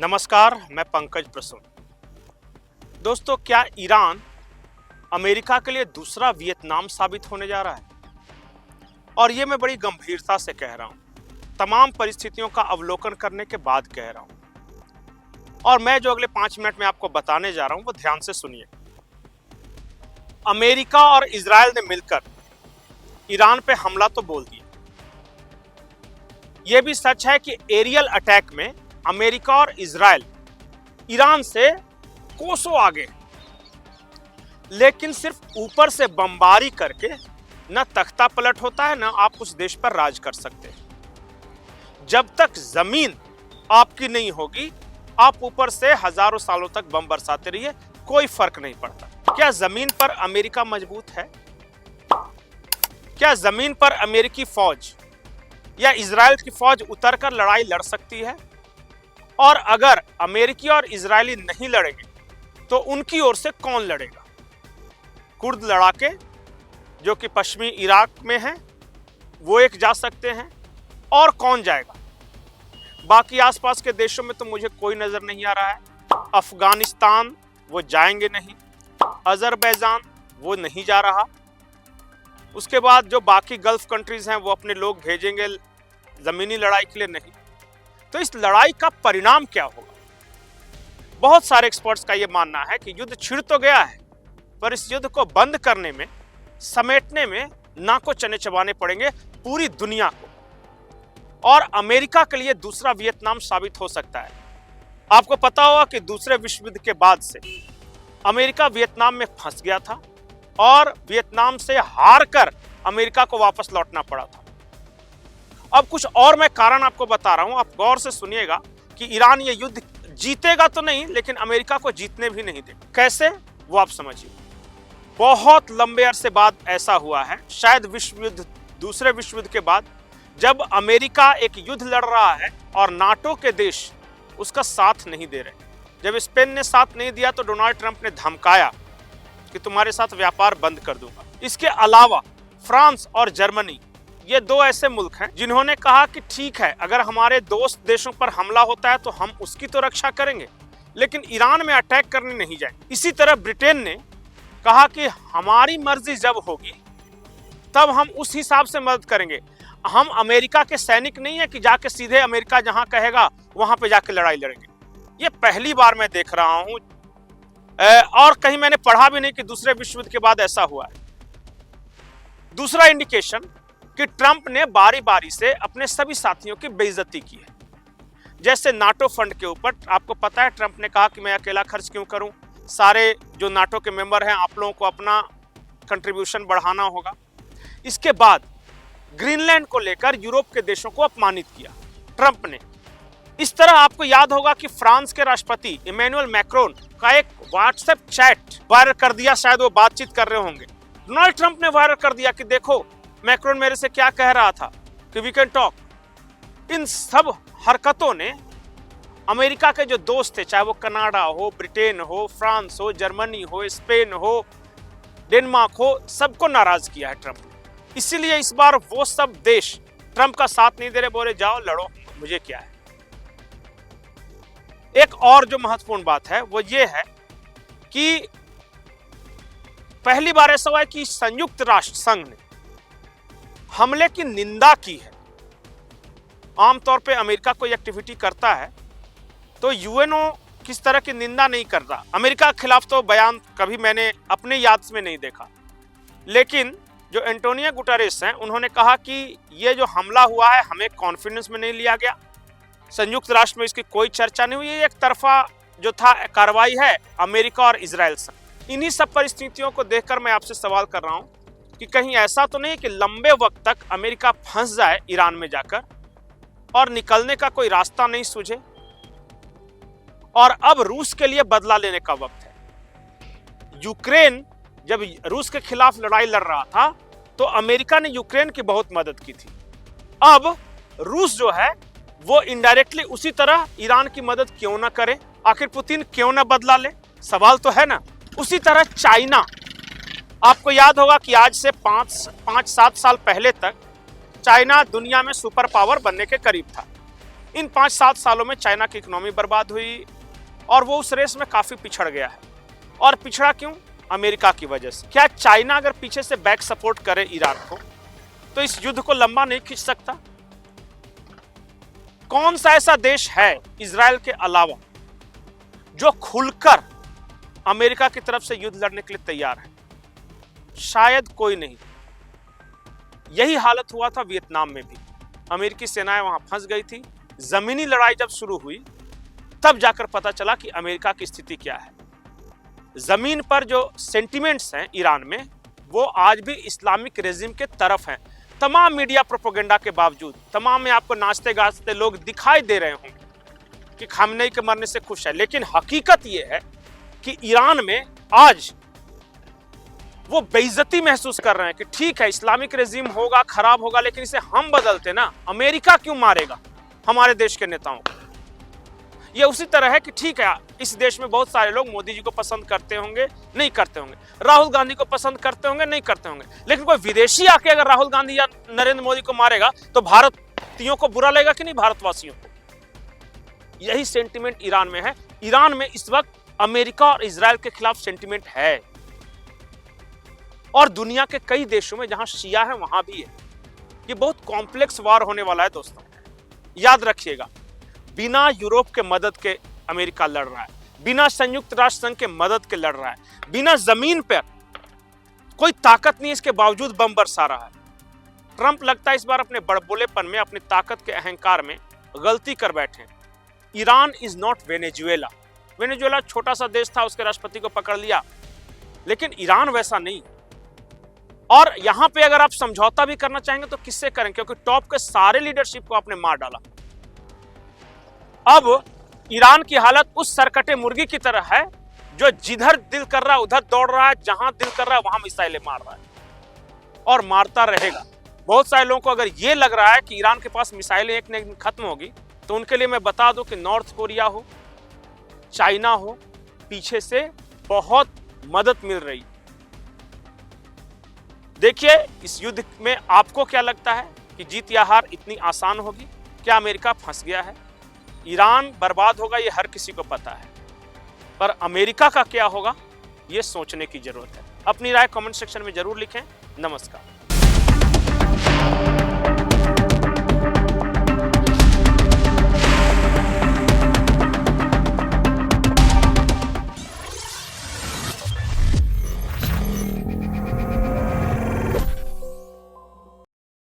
नमस्कार, मैं पंकज प्रसून। दोस्तों, क्या ईरान अमेरिका के लिए दूसरा वियतनाम साबित होने जा रहा है? और ये मैं बड़ी गंभीरता से कह रहा हूं, तमाम परिस्थितियों का अवलोकन करने के बाद कह रहा हूं। और मैं जो अगले 5 मिनट में आपको बताने जा रहा हूं वो ध्यान से सुनिए। अमेरिका और इजराइल ने मिलकर ईरान पे हमला तो बोल दिया। यह भी सच है कि एरियल अटैक में अमेरिका और इजराइल ईरान से कोसों आगे, लेकिन सिर्फ ऊपर से बमबारी करके न तख्ता पलट होता है, न आप उस देश पर राज कर सकते हैं। जब तक जमीन आपकी नहीं होगी, आप ऊपर से हजारों सालों तक बम बरसाते रहिए, कोई फर्क नहीं पड़ता। क्या जमीन पर अमेरिका मजबूत है? क्या जमीन पर अमेरिकी फौज या इजराइल की फौज उतरकर लड़ाई लड़ सकती है? और अगर अमेरिकी और इजरायली नहीं लड़ेंगे तो उनकी ओर से कौन लड़ेगा? कुर्द लड़ाके जो कि पश्चिमी इराक में हैं, वो एक जा सकते हैं, और कौन जाएगा? बाकी आसपास के देशों में तो मुझे कोई नजर नहीं आ रहा है। अफगानिस्तान वो जाएंगे नहीं, अजरबैजान वो नहीं जा रहा। उसके बाद जो बाकी गल्फ कंट्रीज हैं वो अपने लोग भेजेंगे जमीनी लड़ाई के लिए नहीं। तो इस लड़ाई का परिणाम क्या होगा? बहुत सारे एक्सपर्ट्स का यह मानना है कि युद्ध छिड़ तो गया है, पर इस युद्ध को बंद करने में, समेटने में नाको चने चबाने पड़ेंगे पूरी दुनिया को, और अमेरिका के लिए दूसरा वियतनाम साबित हो सकता है। आपको पता होगा कि दूसरे विश्व युद्ध के बाद से अमेरिका वियतनाम में फंस गया था और वियतनाम से हार कर अमेरिका को वापस लौटना पड़ा था। अब कुछ और मैं कारण आपको बता रहा हूं, आप गौर से सुनिएगा कि ईरान ये युद्ध जीतेगा तो नहीं, लेकिन अमेरिका को जीतने भी नहीं देगा। कैसे, वो आप समझिए। बहुत लंबे अरसे बाद ऐसा हुआ है, शायद दूसरे विश्व युद्ध के बाद, जब अमेरिका एक युद्ध लड़ रहा है और नाटो के देश उसका साथ नहीं दे रहे। जब स्पेन ने साथ नहीं दिया तो डोनाल्ड ट्रंप ने धमकाया कि तुम्हारे साथ व्यापार बंद कर दूंगा। इसके अलावा फ्रांस और जर्मनी, ये दो ऐसे मुल्क हैं जिन्होंने कहा कि ठीक है, अगर हमारे दोस्त देशों पर हमला होता है तो हम उसकी तो रक्षा करेंगे, लेकिन ईरान में अटैक करने नहीं जाएंगे। इसी तरह ब्रिटेन ने कहा कि हमारी मर्जी जब होगी तब हम उस हिसाब से मदद करेंगे। हम अमेरिका के सैनिक नहीं है कि जाके सीधे अमेरिका जहां कहेगा वहां पे जाके लड़ाई लड़ेंगे। ये पहली बार मैं देख रहा हूं, और कहीं मैंने पढ़ा भी नहीं कि दूसरे विश्व युद्ध के बाद ऐसा हुआ है। दूसरा इंडिकेशन कि ट्रंप ने बारी बारी से अपने सभी साथियों की बेइज्जती की है। जैसे नाटो फंड के ऊपर आपको पता है, ट्रंप ने कहा कि मैं अकेला खर्च क्यों करूं, सारे जो नाटो के मेंबर हैं आप लोगों को अपना कंट्रीब्यूशन बढ़ाना होगा। इसके बाद ग्रीनलैंड को लेकर यूरोप के देशों को अपमानित किया ट्रंप ने। इस तरह आपको याद होगा कि फ्रांस के राष्ट्रपति इमैनुअल मैक्रोन का एक व्हाट्सएप चैट वायरल कर दिया, शायद वो बातचीत कर रहे होंगे। डोनाल्ड ट्रंप ने वायरल कर दिया कि देखो मैक्रोन मेरे से क्या कह रहा था कि वी कैन टॉक। इन सब हरकतों ने अमेरिका के जो दोस्त थे, चाहे वो कनाडा हो, ब्रिटेन हो, फ्रांस हो, जर्मनी हो, स्पेन हो, डेनमार्क हो, सबको नाराज किया है ट्रंप ने। इसीलिए इस बार वो सब देश ट्रंप का साथ नहीं दे रहे, बोले जाओ लड़ो, मुझे क्या है। एक और जो महत्वपूर्ण बात है वो ये है कि पहली बार ऐसा हुआ है कि संयुक्त राष्ट्र संघ ने हमले की निंदा की है। आमतौर पे अमेरिका कोई एक्टिविटी करता है तो यूएनओ किस तरह की निंदा नहीं करता। अमेरिका के खिलाफ तो बयान कभी मैंने अपने याद में नहीं देखा, लेकिन जो एंटोनियो गुटेरेस हैं उन्होंने कहा कि ये जो हमला हुआ है हमें कॉन्फिडेंस में नहीं लिया गया, संयुक्त राष्ट्र में इसकी कोई चर्चा नहीं हुई, एक तरफा जो था कार्रवाई है अमेरिका और इजराइल से। इन्हीं सब परिस्थितियों को देखकर मैं आपसे सवाल कर रहा हूं कि कहीं ऐसा तो नहीं कि लंबे वक्त तक अमेरिका फंस जाए ईरान में जाकर और निकलने का कोई रास्ता नहीं सूझे, और अब रूस के लिए बदला लेने का वक्त है। यूक्रेन जब रूस के खिलाफ लड़ाई लड़ रहा था तो अमेरिका ने यूक्रेन की बहुत मदद की थी। अब रूस जो है वो इनडायरेक्टली उसी तरह ईरान की मदद क्यों ना करे? आखिर पुतिन क्यों ना बदला ले? सवाल तो है ना। उसी तरह चाइना, आपको याद होगा कि आज से 5-7 साल पहले तक चाइना दुनिया में सुपर पावर बनने के करीब था। इन 5-7 सालों में चाइना की इकोनॉमी बर्बाद हुई और वो उस रेस में काफी पिछड़ गया है। और पिछड़ा क्यों? अमेरिका की वजह से। क्या चाइना अगर पीछे से बैक सपोर्ट करे ईरान को तो इस युद्ध को लंबा नहीं खींच सकता? कौन सा ऐसा देश है इजराइल के अलावा जो खुलकर अमेरिका की तरफ से युद्ध लड़ने के लिए तैयार है? शायद कोई नहीं। यही हालत हुआ था वियतनाम में भी। अमेरिकी सेनाएं वहां फंस गई थी। जमीनी लड़ाई जब शुरू हुई तब जाकर पता चला कि अमेरिका की स्थिति क्या है। जमीन पर जो सेंटिमेंट्स हैं ईरान में, वो आज भी इस्लामिक रेजिम के तरफ हैं। तमाम मीडिया प्रोपेगेंडा के बावजूद, तमाम में आपको नाचते गाते लोग दिखाई दे रहे होंगे कि खामनेई के मरने से खुश है, लेकिन हकीकत ये है कि ईरान में आज वो बेइज्जती महसूस कर रहे हैं कि ठीक है इस्लामिक रेजिम होगा, खराब होगा, लेकिन इसे हम बदलते ना, अमेरिका क्यों मारेगा हमारे देश के नेताओं को? ये उसी तरह है कि ठीक है इस देश में बहुत सारे लोग मोदी जी को पसंद करते होंगे, नहीं करते होंगे, राहुल गांधी को पसंद करते होंगे, नहीं करते होंगे, लेकिन कोई विदेशी आके अगर राहुल गांधी या नरेंद्र मोदी को मारेगा तो भारतीयों को बुरा लगेगा कि नहीं, भारतवासियों को? यही सेंटिमेंट ईरान में है। ईरान में इस वक्त अमेरिका और इजराइल के खिलाफ सेंटिमेंट है और दुनिया के कई देशों में जहां शिया है वहां भी है। ये बहुत कॉम्प्लेक्स वार होने वाला है दोस्तों, याद रखिएगा। बिना यूरोप के मदद के अमेरिका लड़ रहा है, बिना संयुक्त राष्ट्र संघ के मदद के लड़ रहा है, बिना जमीन पर कोई ताकत नहीं, इसके बावजूद बम बरसा रहा है। ट्रंप लगता है इस बार अपने बड़बोलेपन में, अपनी ताकत के अहंकार में गलती कर बैठे। Iran is not Venezuela. Venezuela छोटा सा देश था, उसके राष्ट्रपति को पकड़ लिया, लेकिन ईरान वैसा नहीं। और यहां पे अगर आप समझौता भी करना चाहेंगे तो किससे करें, क्योंकि टॉप के सारे लीडरशिप को आपने मार डाला। अब ईरान की हालत उस सरकटे मुर्गी की तरह है जो जिधर दिल कर रहा है उधर दौड़ रहा है, जहां दिल कर रहा है वहां मिसाइलें मार रहा है और मारता रहेगा। बहुत सारे लोगों को अगर ये लग रहा है कि ईरान के पास मिसाइलें एक न एक दिन खत्म होगी, तो उनके लिए मैं बता दूं कि नॉर्थ कोरिया हो, चाइना हो, पीछे से बहुत मदद मिल रही। देखिए इस युद्ध में आपको क्या लगता है कि जीत या हार इतनी आसान होगी? क्या अमेरिका फंस गया है? ईरान बर्बाद होगा ये हर किसी को पता है, पर अमेरिका का क्या होगा ये सोचने की जरूरत है। अपनी राय कमेंट सेक्शन में जरूर लिखें। नमस्कार।